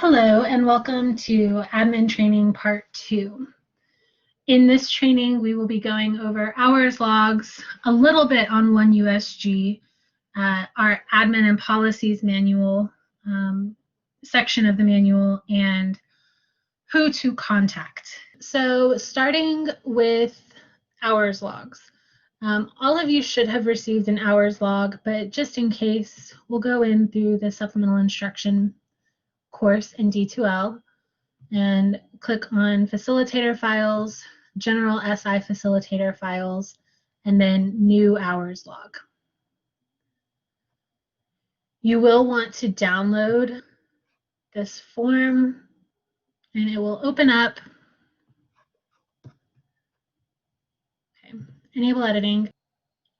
Hello and welcome to Admin Training Part 2. In this training, we will be going over hours logs, a little bit on OneUSG, our Admin and Policies manual section of the manual, and who to contact. So starting with hours logs. All of you should have received an hours log, but just in case, we'll go in through the supplemental instruction course in D2L and click on Facilitator Files, General SI Facilitator Files, and then New Hours Log. You will want to download this form, and it will open up. Okay. Enable editing.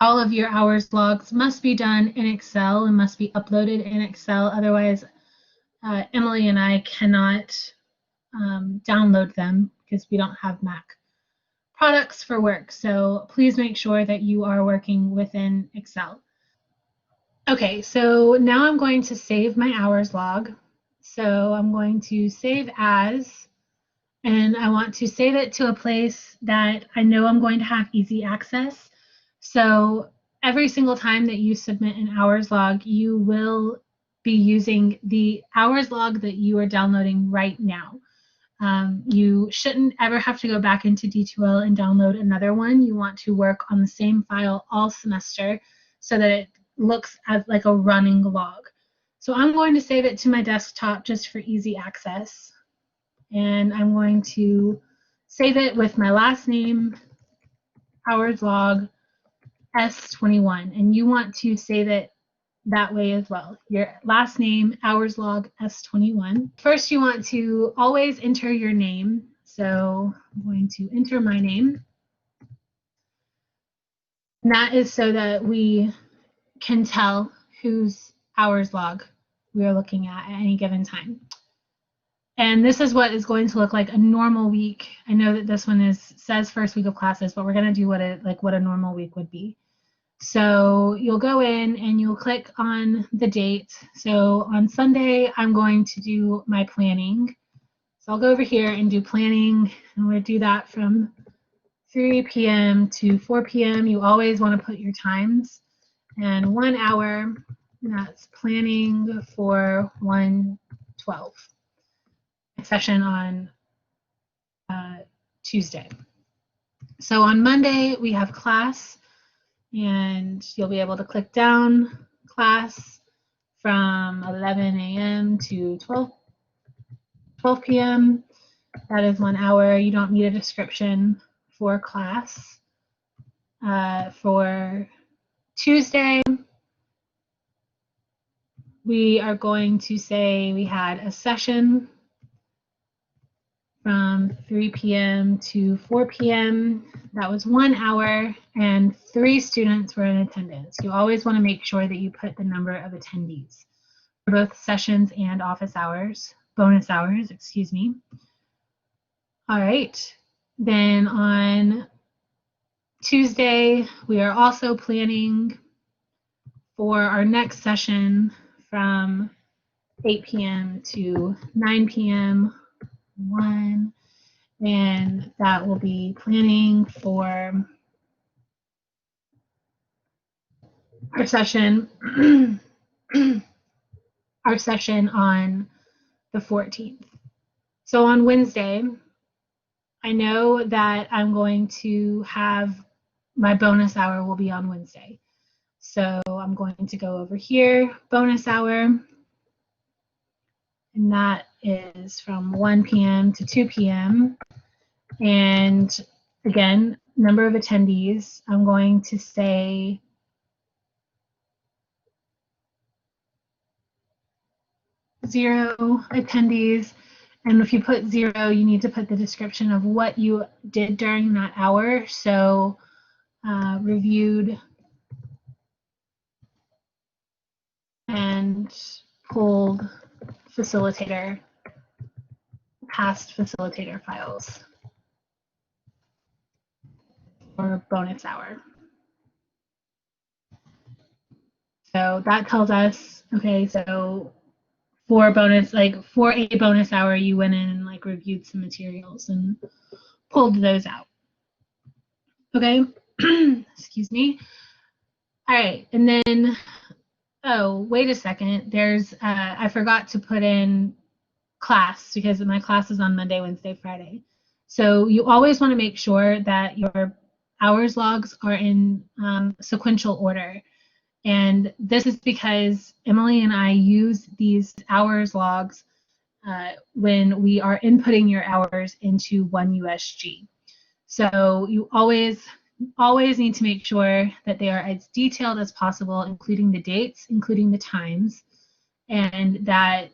All of your hours logs must be done in Excel and must be uploaded in Excel. Otherwise, Emily and I cannot download them because we don't have Mac products for work. So please make sure that you are working within Excel. Okay, so now I'm going to save my hours log. So I'm going to save as, and I want to save it to a place that I know I'm going to have easy access. So every single time that you submit an hours log, you will be using the hours log that you are downloading right now. You shouldn't ever have to go back into D2L and download another one. You want to work on the same file all semester so that it looks as like a running log. So I'm going to save it to my desktop just for easy access. And I'm going to save it with my last name, hours log, S21. And you want to save it that way as well. Your last name, hours log, S21. First, you want to always enter your name. So I'm going to enter my name. And that is so that we can tell whose hours log we are looking at any given time. And this is what is going to look like a normal week. I know that this one says first week of classes, but we're going to do what a normal week would be. So you'll go in and you'll click on the date. So on Sunday, I'm going to do my planning. So I'll go over here and do planning. I'm going to do that from 3 p.m. to 4 p.m. You always want to put your times. And 1 hour, that's planning for 1:12 session on Tuesday. So on Monday, we have class. And you'll be able to click down class from 11 a.m. to 12 p.m. That is 1 hour. You don't need a description for class. For Tuesday, we are going to say we had a session from 3 p.m. to 4 p.m. That was 1 hour, and 3 students were in attendance. You always want to make sure that you put the number of attendees for both sessions and office hours, bonus hours, excuse me. All right, then on Tuesday, we are also planning for our next session from 8 p.m. to 9 p.m. 1, and that will be planning for our session on the 14th. So on Wednesday, I know that I'm going to have my bonus hour will be on Wednesday. So I'm going to go over here, bonus hour, and that is from 1 p.m. to 2 p.m. And again, number of attendees, I'm going to say 0 attendees. And if you put 0, you need to put the description of what you did during that hour. So reviewed and pulled facilitator, past facilitator files for bonus hour. So that tells us, okay, so for a bonus hour, you went in and like reviewed some materials and pulled those out. Okay, excuse me. All right, and then, oh, wait a second. There's, I forgot to put in class because my class is on Monday, Wednesday, Friday. So you always want to make sure that your hours logs are in sequential order. And this is because Emily and I use these hours logs when we are inputting your hours into OneUSG. So you always need to make sure that they are as detailed as possible, including the dates, including the times, and that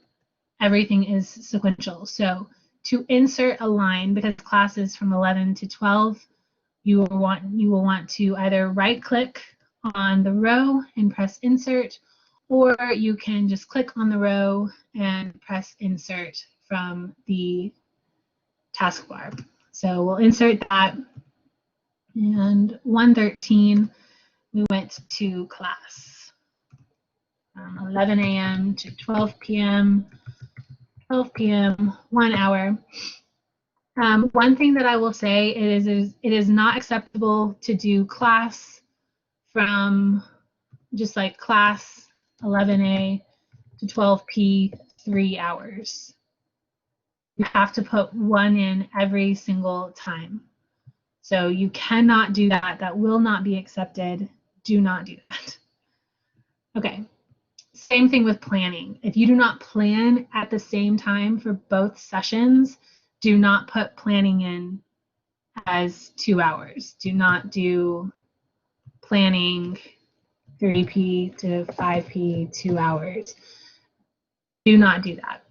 everything is sequential. So to insert a line, because class is from 11 to 12, you will want to either right click on the row and press insert, or you can just click on the row and press insert from the taskbar. So we'll insert that. And 113, we went to class from 11 a.m. to 12 p.m. 12 p.m., 1 hour. One thing that I will say is it is not acceptable to do class from just like class 11A to 12P 3 hours. You have to put one in every single time. So you cannot do that. That will not be accepted. Do not do that. Okay. Same thing with planning. If you do not plan at the same time for both sessions, do not put planning in as 2 hours. Do not do planning 3P to 5P 2 hours. Do not do that.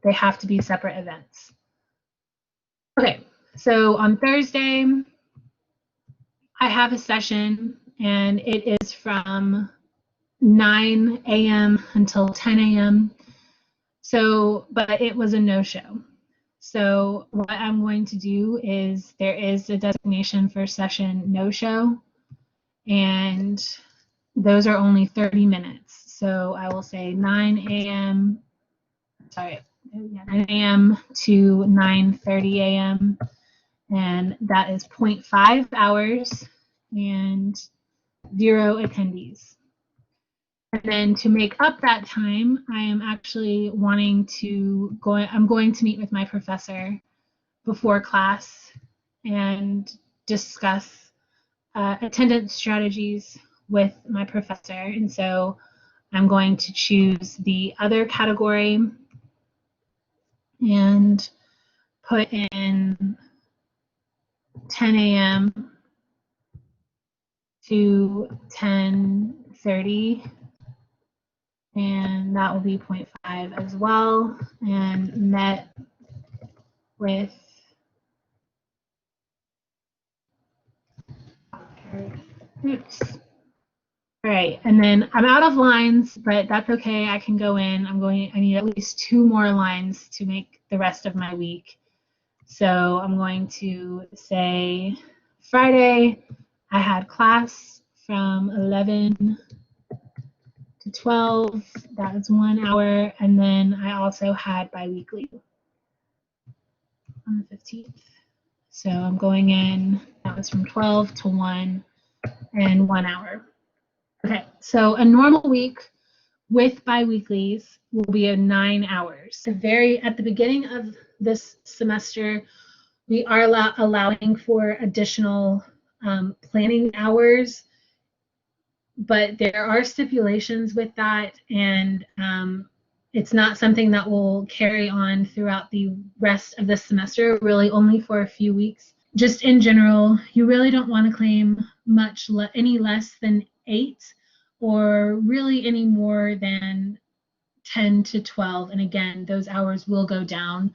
They have to be separate events. Okay, so on Thursday, I have a session and it is from 9 a.m. until 10 a.m. So, but it was a no-show. So what I'm going to do is there is a designation for session no-show, and those are only 30 minutes. So I will say 9 a.m. Sorry, 9 a.m. to 9:30 a.m. and that is 0.5 hours and 0 attendees. And then to make up that time, I am actually wanting to I'm going to meet with my professor before class and discuss attendance strategies with my professor. And so I'm going to choose the other category and put in 10 a.m. to 10:30, and that will be 0.5 as well, and met with oops. All right, and then I'm out of lines, but that's okay. I can go in. I need at least 2 more lines to make the rest of my week. So I'm going to say Friday, I had class from 11 to 12. That was 1 hour. And then I also had biweekly on the 15th. So I'm going in, that was from 12 to 1 and 1 hour. Okay, so a normal week with biweeklies will be 9 hours. At the beginning of this semester, we are allowing for additional planning hours, but there are stipulations with that, and it's not something that will carry on throughout the rest of the semester, really only for a few weeks. Just in general, you really don't want to claim any less than 8 or really any more than 10 to 12. And again, those hours will go down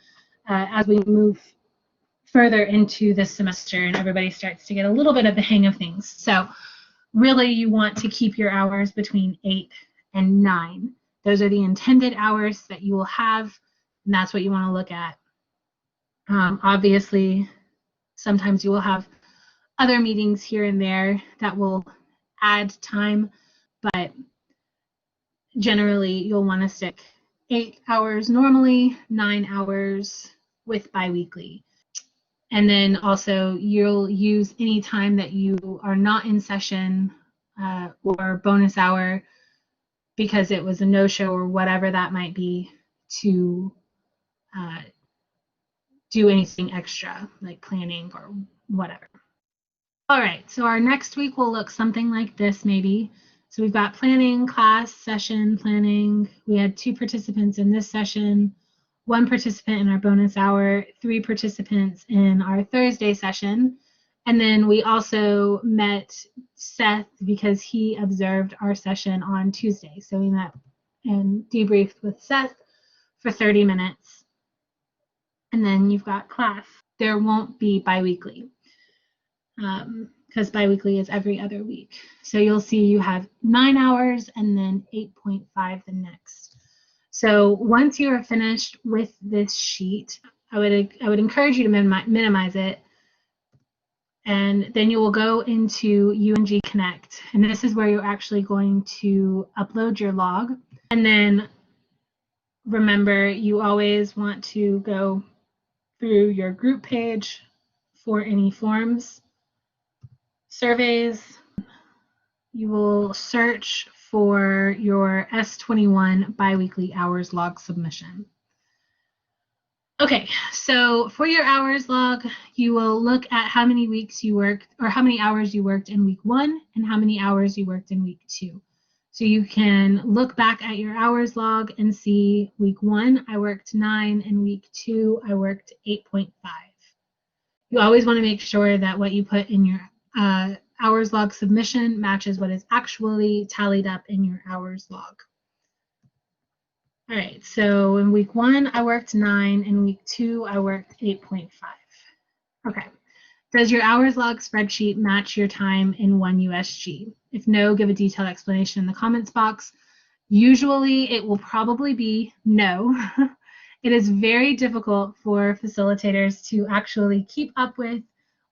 as we move further into this semester and everybody starts to get a little bit of the hang of things. So really you want to keep your hours between 8 and 9. Those are the intended hours that you will have, and that's what you want to look at. Obviously, sometimes you will have other meetings here and there that will add time, but generally you'll want to stick 8 hours normally, 9 hours with biweekly. And then also you'll use any time that you are not in session or bonus hour because it was a no-show or whatever that might be to do anything extra like planning or whatever. All right, so our next week will look something like this maybe. So we've got planning, class, session, planning. We had 2 participants in this session, 1 participant in our bonus hour, 3 participants in our Thursday session. And then we also met Seth because he observed our session on Tuesday. So we met and debriefed with Seth for 30 minutes. And then you've got class. There won't be biweekly. Because biweekly is every other week. So you'll see you have 9 hours and then 8.5 the next. So once you are finished with this sheet, I would encourage you to minimize it. And then you will go into UNG Connect. And this is where you're actually going to upload your log. And then remember, you always want to go through your group page for any forms. Surveys, you will search for your S21 biweekly hours log submission. Okay, so for your hours log, you will look at how many weeks you worked or how many hours you worked in week 1 and how many hours you worked in week 2. So you can look back at your hours log and see week 1, I worked 9, and week 2, I worked 8.5. You always want to make sure that what you put in your hours log submission matches what is actually tallied up in your hours log. All right, so in week 1, I worked 9. In week 2, I worked 8.5. Okay. Does your hours log spreadsheet match your time in OneUSG? If no, give a detailed explanation in the comments box. Usually it will probably be no. It is very difficult for facilitators to actually keep up with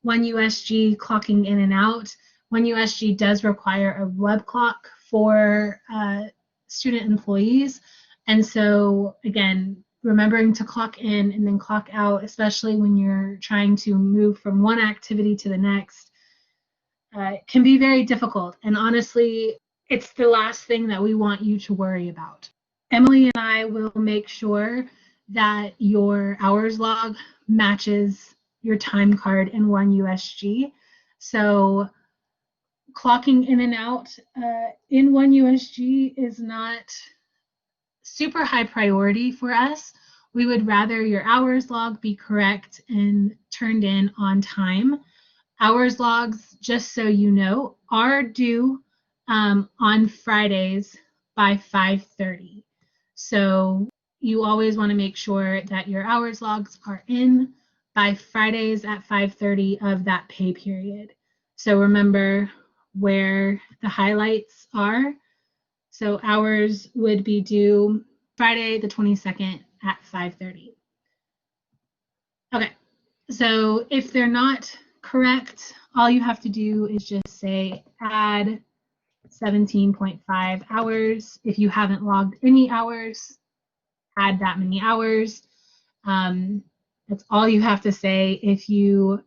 OneUSG clocking in and out. OneUSG does require a web clock for student employees. And so, again, remembering to clock in and then clock out, especially when you're trying to move from one activity to the next, can be very difficult. And honestly, it's the last thing that we want you to worry about. Emily and I will make sure that your hours log matches your time card in OneUSG. So clocking in and out in OneUSG is not super high priority for us. We would rather your hours log be correct and turned in on time. Hours logs, just so you know, are due on Fridays by 5:30. So you always want to make sure that your hours logs are in by Fridays at 5:30 of that pay period. So remember where the highlights are. So hours would be due Friday the 22nd at 5:30. Okay, so if they're not correct, all you have to do is just say add 17.5 hours. If you haven't logged any hours, add that many hours. That's all you have to say. If you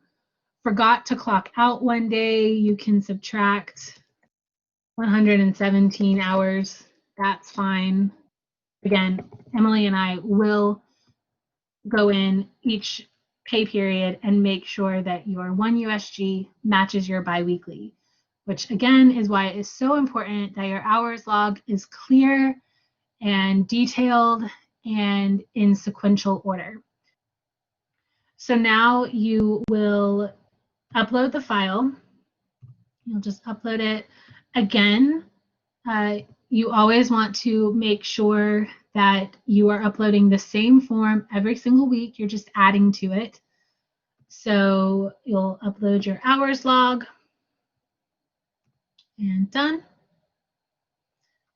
forgot to clock out one day, you can subtract 117 hours. That's fine. Again, Emily and I will go in each pay period and make sure that your OneUSG matches your biweekly, which again is why it is so important that your hours log is clear and detailed and in sequential order. So now you will upload the file. You'll just upload it. Again, you always want to make sure that you are uploading the same form every single week. You're just adding to it. So you'll upload your hours log and done.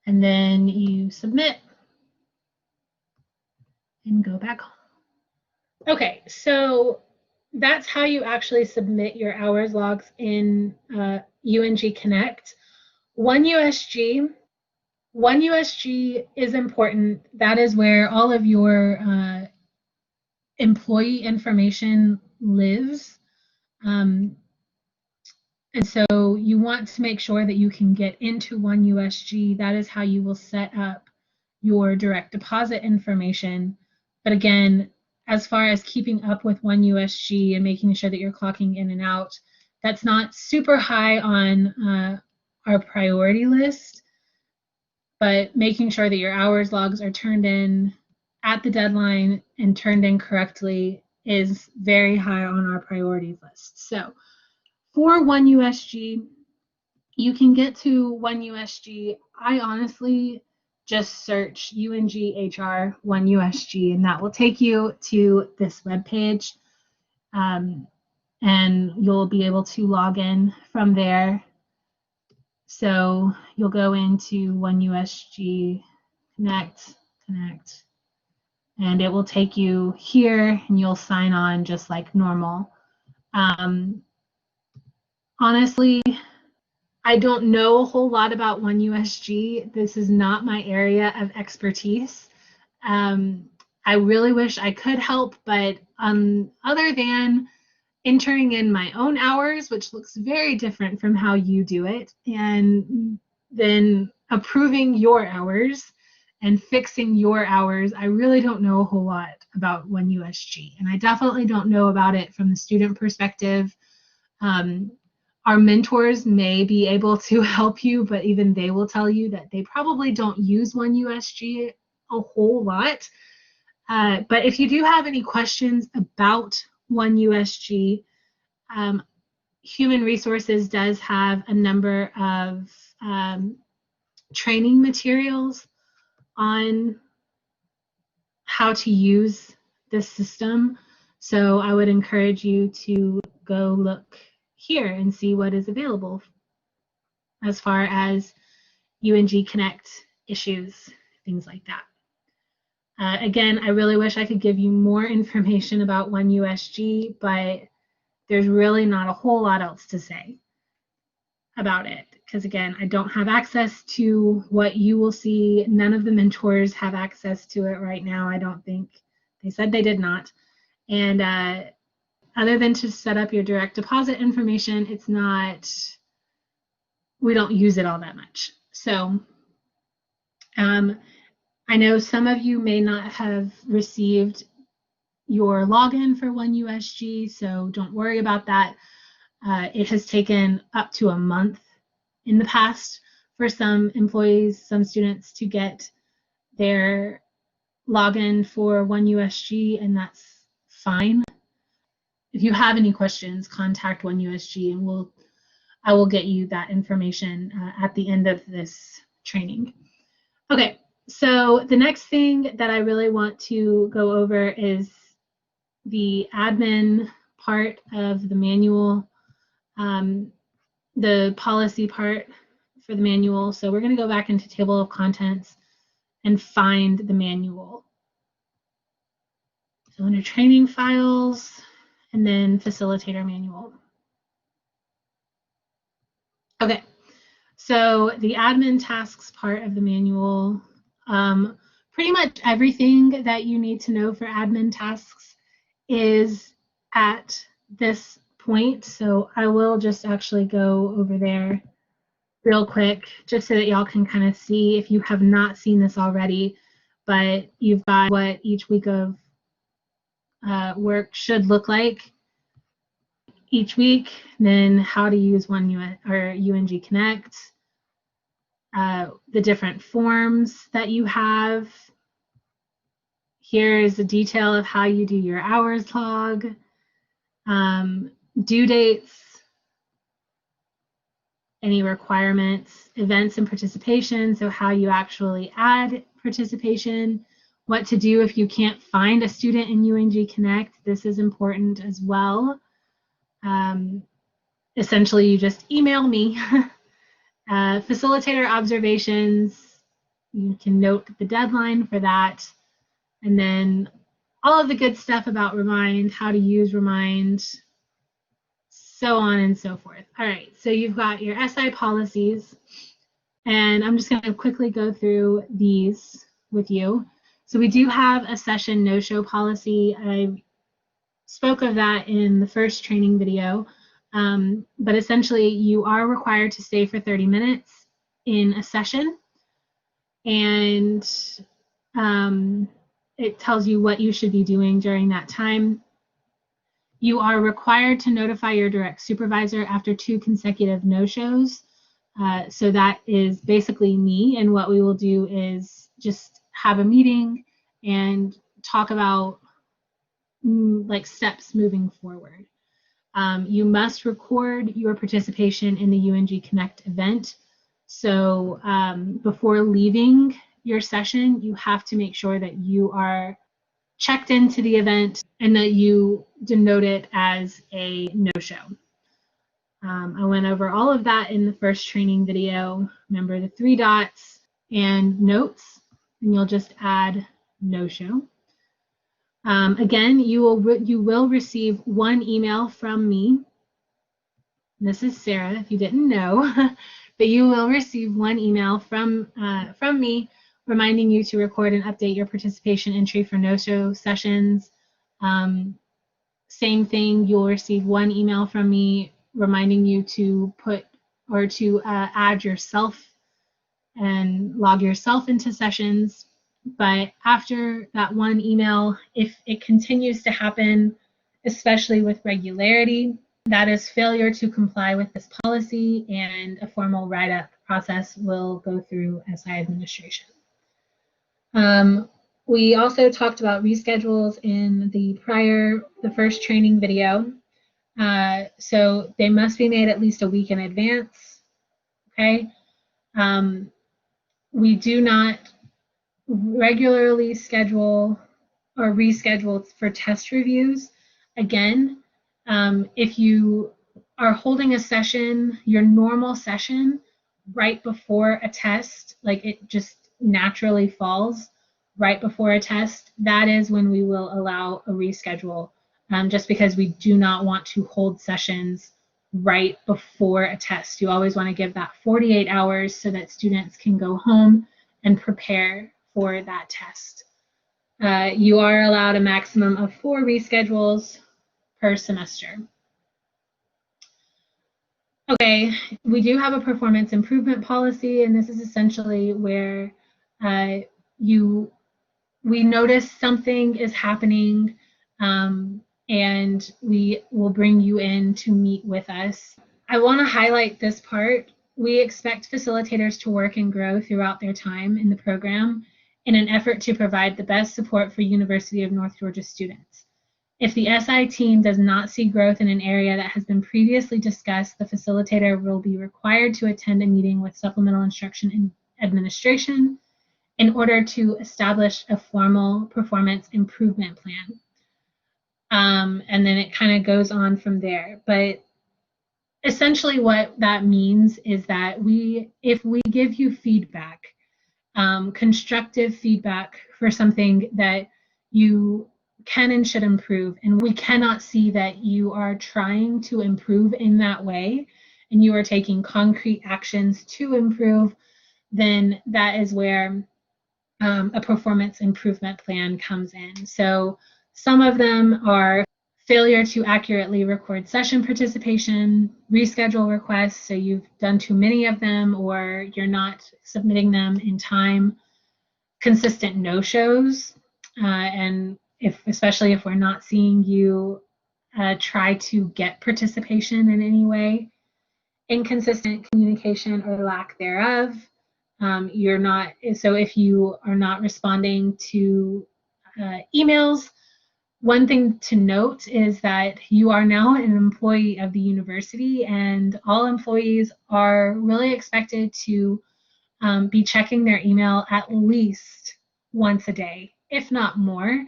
And then you submit and go back home. Okay, so that's how you actually submit your hours logs in UNG Connect. OneUSG, OneUSG is important. That is where all of your employee information lives. And so you want to make sure that you can get into OneUSG. That is how you will set up your direct deposit information. But again, as far as keeping up with OneUSG and making sure that you're clocking in and out, that's not super high on our priority list, but making sure that your hours logs are turned in at the deadline and turned in correctly is very high on our priorities list. So for OneUSG, you can get to OneUSG. I honestly just search UNG HR OneUSG, and that will take you to this webpage. And you'll be able to log in from there. So you'll go into OneUSG connect, and it will take you here, and you'll sign on just like normal. Honestly, I don't know a whole lot about OneUSG. This is not my area of expertise. I really wish I could help, but other than entering in my own hours, which looks very different from how you do it, and then approving your hours and fixing your hours, I really don't know a whole lot about OneUSG. And I definitely don't know about it from the student perspective. Our mentors may be able to help you, but even they will tell you that they probably don't use OneUSG a whole lot. But if you do have any questions about OneUSG, Human Resources does have a number of training materials on how to use this system. So I would encourage you to go look here and see what is available as far as UNG Connect issues, things like that. Again, I really wish I could give you more information about OneUSG, but there's really not a whole lot else to say about it. Because again, I don't have access to what you will see. None of the mentors have access to it right now. I don't think. They said they did not. And other than to set up your direct deposit information, it's not, we don't use it all that much. So I know some of you may not have received your login for OneUSG, so don't worry about that. It has taken up to a month in the past for some employees, some students to get their login for OneUSG, and that's fine. If you have any questions, contact OneUSG, and I will get you that information at the end of this training. Okay, so the next thing that I really want to go over is the admin part of the manual, the policy part for the manual. So we're going to go back into table of contents and find the manual. So under training files and then facilitator manual. Okay, so the admin tasks part of the manual, pretty much everything that you need to know for admin tasks is at this point. So I will just actually go over there real quick, just so that y'all can kind of see if you have not seen this already, but you've got what each week of work should look like each week, then how to use UNG Connect, the different forms that you have. Here's the detail of how you do your hours log, due dates, any requirements, events and participation, so how you actually add participation, what to do if you can't find a student in UNG Connect. This is important as well. Essentially, you just email me. Facilitator observations, you can note the deadline for that. And then all of the good stuff about Remind, how to use Remind, so on and so forth. All right, so you've got your SI policies. And I'm just going to quickly go through these with you. So we do have a session no-show policy. I spoke of that in the first training video, but essentially you are required to stay for 30 minutes in a session, and it tells you what you should be doing during that time. You are required to notify your direct supervisor after 2 consecutive no-shows. So that is basically me, and what we will do is just have a meeting and talk about like steps moving forward. You must record your participation in the UNG Connect event. So before leaving your session, you have to make sure that you are checked into the event and that you denote it as a no-show. I went over all of that in the first training video. Remember the 3 dots and notes, and you'll just add no-show. Again, you will receive 1 email from me. This is Sarah, if you didn't know, but you will receive 1 email from me reminding you to record and update your participation entry for no-show sessions. Same thing, you'll receive 1 email from me reminding you to put or to add yourself and log yourself into sessions. But after that 1 email, if it continues to happen, especially with regularity, that is failure to comply with this policy, and a formal write-up process will go through SI administration. We also talked about reschedules in the first training video. So they must be made at least a week in advance. Okay. We do not regularly schedule or reschedule for test reviews. Again, if you are holding a session, your normal session, right before a test, like it just naturally falls right before a test, that is when we will allow a reschedule, just because we do not want to hold sessions right before a test. You always want to give that 48 hours so that students can go home and prepare for that test. You are allowed a maximum of 4 reschedules per semester. Okay, we do have a performance improvement policy, and this is essentially where we notice something is happening, and we will bring you in to meet with us. I want to highlight this part. We expect facilitators to work and grow throughout their time in the program in an effort to provide the best support for University of North Georgia students. If the SI team does not see growth in an area that has been previously discussed, the facilitator will be required to attend a meeting with supplemental instruction and administration in order to establish a formal performance improvement plan. And then it kind of goes on from there. But essentially what that means is that if we give you feedback, constructive feedback for something that you can and should improve, and we cannot see that you are trying to improve in that way, and you are taking concrete actions to improve, then that is where a performance improvement plan comes in. So some of them are failure to accurately record session participation, reschedule requests, so you've done too many of them or you're not submitting them in time, consistent no-shows, and especially if we're not seeing you try to get participation in any way, inconsistent communication or lack thereof. So if you are not responding to emails, one thing to note is that you are now an employee of the university, and all employees are really expected to be checking their email at least once a day, if not more.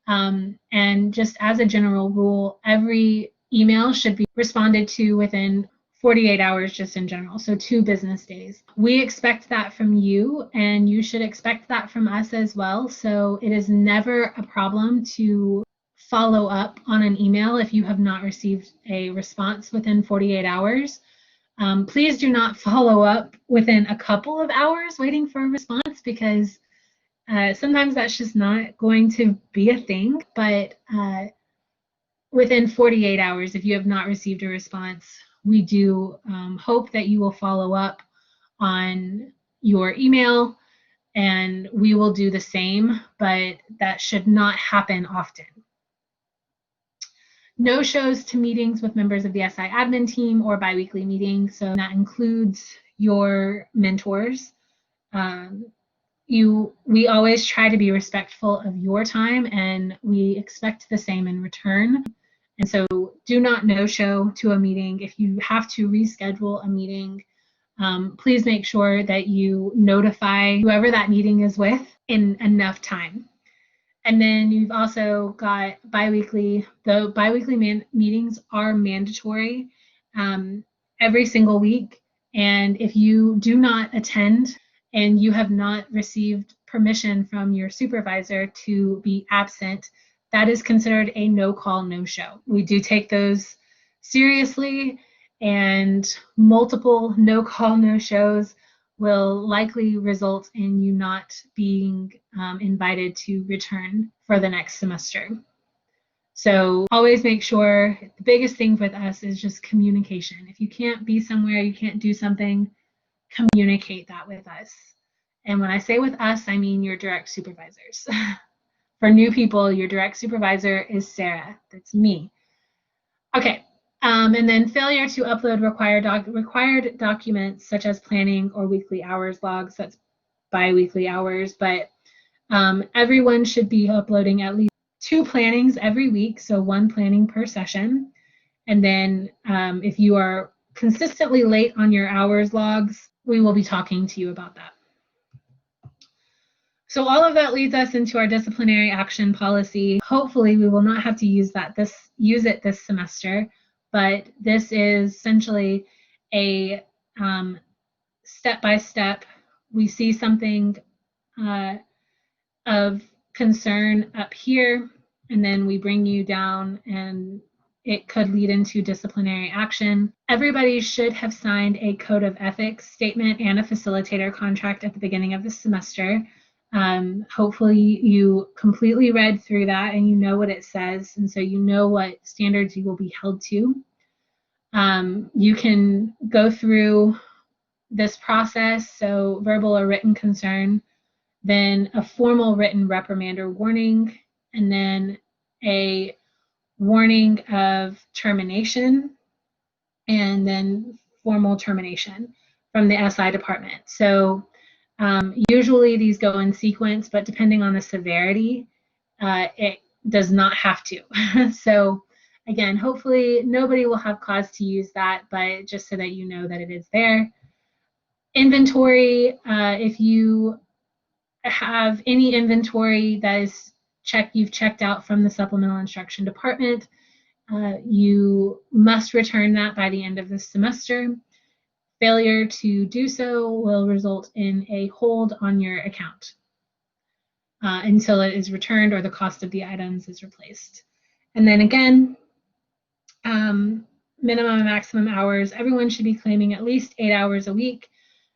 And just as a general rule, every email should be responded to within 48 hours just in general, so 2 business days. We expect that from you, and you should expect that from us as well. So it is never a problem to follow up on an email if you have not received a response within 48 hours. Please do not follow up within a couple of hours waiting for a response, because sometimes that's just not going to be a thing. But within 48 hours, if you have not received a response, we do hope that you will follow up on your email, and we will do the same, but that should not happen often. No shows to meetings with members of the SI admin team or biweekly meetings, so that includes your mentors. We always try to be respectful of your time, and we expect the same in return. And so do not no-show to a meeting. If you have to reschedule a meeting, please make sure that you notify whoever that meeting is with in enough time. And then you've also got biweekly. The biweekly meetings are mandatory every single week. And if you do not attend and you have not received permission from your supervisor to be absent, that is considered a no-call, no-show. We do take those seriously, and multiple no-call, no-shows will likely result in you not being invited to return for the next semester. So always make sure, the biggest thing with us is just communication. If you can't be somewhere, you can't do something, communicate that with us. And when I say with us, I mean your direct supervisors. For new people, your direct supervisor is Sarah. That's me. Okay. And then failure to upload required documents such as planning or weekly hours logs. That's bi-weekly hours, but everyone should be uploading at least 2 plannings every week, so 1 planning per session. And then if you are consistently late on your hours logs, we will be talking to you about that. So all of that leads us into our disciplinary action policy. Hopefully we will not have to use it this semester, but this is essentially a step-by-step. We see something of concern up here, and then we bring you down, and it could lead into disciplinary action. Everybody should have signed a code of ethics statement and a facilitator contract at the beginning of the semester. Hopefully you completely read through that and you know what it says, and so you know what standards you will be held to. You can go through this process, so verbal or written concern, then a formal written reprimand or warning, and then a warning of termination, and then formal termination from the SI department. So usually these go in sequence, but depending on the severity, it does not have to. So again, hopefully nobody will have cause to use that, but just so that you know that it is there. Inventory, if you have any inventory that is you've checked out from the supplemental instruction department, you must return that by the end of the semester. Failure to do so will result in a hold on your account until it is returned or the cost of the items is replaced. And then again, minimum and maximum hours. Everyone should be claiming at least 8 hours a week,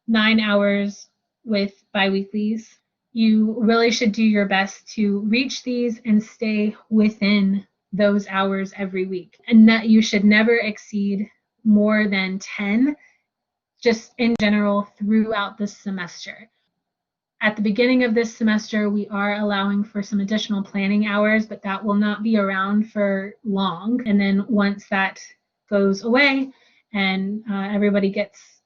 9 hours with biweeklies. You really should do your best to reach these and stay within those hours every week. And that you should never exceed more than 10 just in general throughout the semester. At the beginning of this semester, we are allowing for some additional planning hours, but that will not be around for long. And then once that goes away and everybody gets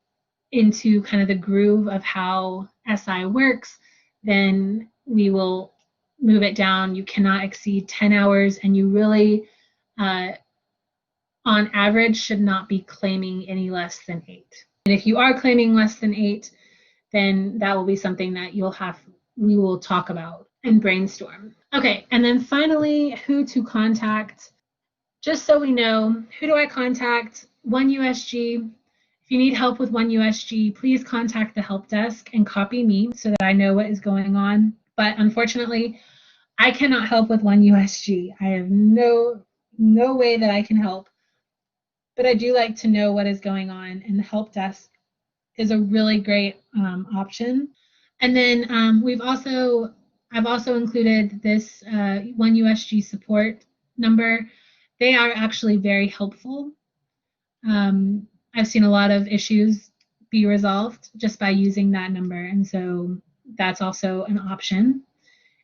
into kind of the groove of how SI works, then we will move it down. You cannot exceed 10 hours, and you really, on average, should not be claiming any less than 8. And if you are claiming less than 8, then that will be something that we will talk about and brainstorm. Okay, and then finally, who to contact. Just so we know, who do I contact? OneUSG. If you need help with OneUSG, please contact the help desk and copy me so that I know what is going on. But unfortunately, I cannot help with OneUSG. I have no way that I can help. but I do like to know what is going on, and the help desk is a really great option. And then I've also included this OneUSG support number. They are actually very helpful. I've seen a lot of issues be resolved just by using that number, and so that's also an option.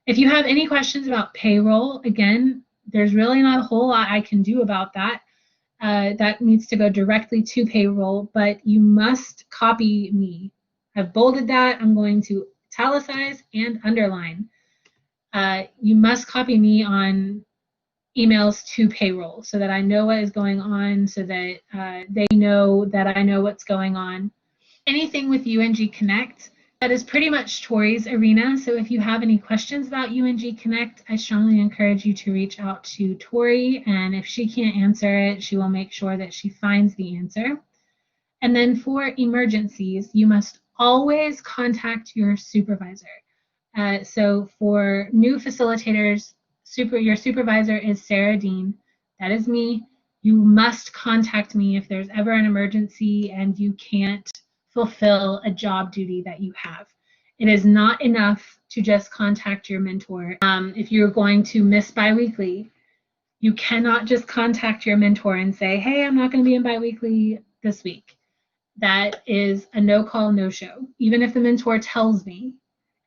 If you have any questions about payroll, again, there's really not a whole lot I can do about that. That needs to go directly to payroll, but you must copy me. I've bolded that. I'm going to italicize and underline. You must copy me on emails to payroll so that I know what is going on, so that they know that I know what's going on. Anything with UNG Connect, that is pretty much Tori's arena. So if you have any questions about UNG Connect, I strongly encourage you to reach out to Tori, and if she can't answer it, she will make sure that she finds the answer. And then for emergencies, you must always contact your supervisor. So for new facilitators, your supervisor is Sarah Dean. That is me. You must contact me if there's ever an emergency and you can't fulfill a job duty that you have. It is not enough to just contact your mentor. If you're going to miss biweekly, you cannot just contact your mentor and say, hey, I'm not going to be in biweekly this week. That is a no call, no show. Even if the mentor tells me,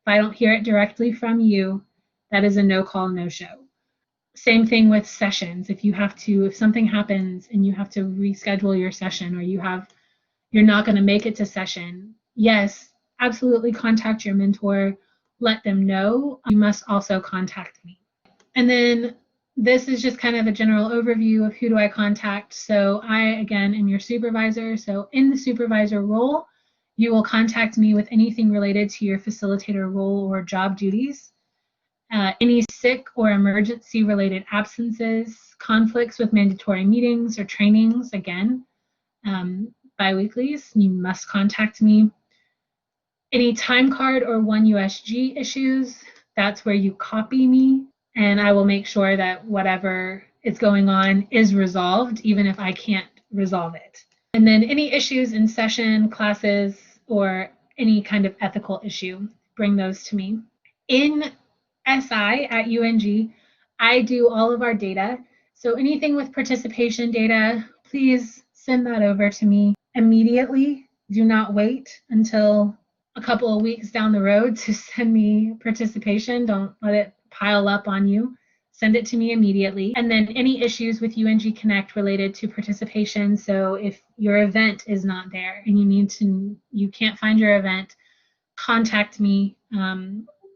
if I don't hear it directly from you, that is a no call, no show. Same thing with sessions. If something happens and you have to reschedule your session, or you're not going to make it to session, yes, absolutely contact your mentor. Let them know. You must also contact me. And then this is just kind of a general overview of who do I contact. So I, again, am your supervisor. So in the supervisor role, you will contact me with anything related to your facilitator role or job duties. Any sick or emergency related absences, conflicts with mandatory meetings or trainings, again, biweeklies, you must contact me. Any time card or OneUSG issues, that's where you copy me, and I will make sure that whatever is going on is resolved, even if I can't resolve it. And then any issues in session, classes, or any kind of ethical issue, bring those to me. In SI at UNG, I do all of our data. So anything with participation data, please send that over to me immediately. Do not wait until a couple of weeks down the road to send me participation. Don't let it pile up on you. Send it to me immediately. And then any issues with UNG Connect related to participation. So if your event is not there and you can't find your event, contact me,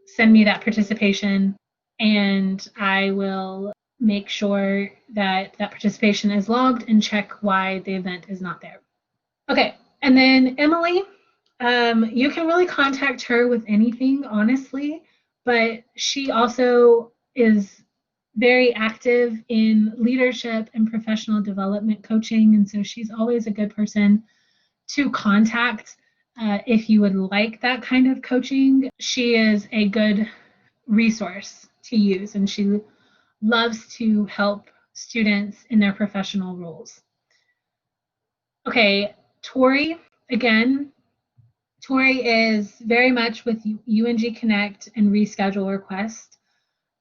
send me that participation, and I will make sure that that participation is logged and check why the event is not there. Okay, and then Emily, you can really contact her with anything, honestly, but she also is very active in leadership and professional development coaching, and so she's always a good person to contact if you would like that kind of coaching. She is a good resource to use, and she loves to help students in their professional roles. Okay, Tori, again, Tori is very much with UNG Connect and reschedule request.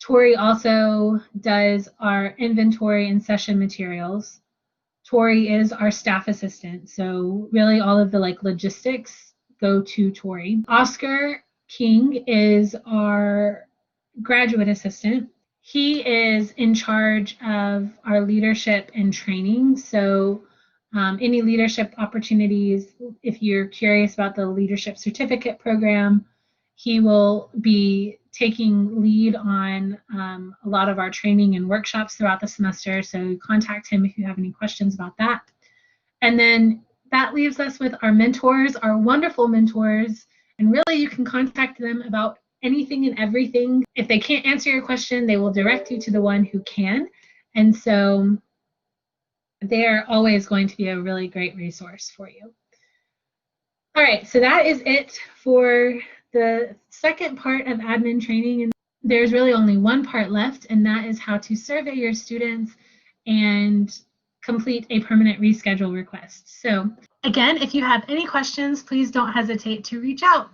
Tori also does our inventory and session materials. Tori is our staff assistant, so really all of the logistics go to Tori. Oscar King is our graduate assistant. He is in charge of our leadership and training. So any leadership opportunities, if you're curious about the leadership certificate program, he will be taking lead on a lot of our training and workshops throughout the semester. So contact him if you have any questions about that. And then that leaves us with our mentors, our wonderful mentors. And really, you can contact them about anything and everything. If they can't answer your question, they will direct you to the one who can. And so they're always going to be a really great resource for you. All right, so that is it for the second part of admin training. And there's really only one part left, and that is how to survey your students and complete a permanent reschedule request. So again, if you have any questions, please don't hesitate to reach out.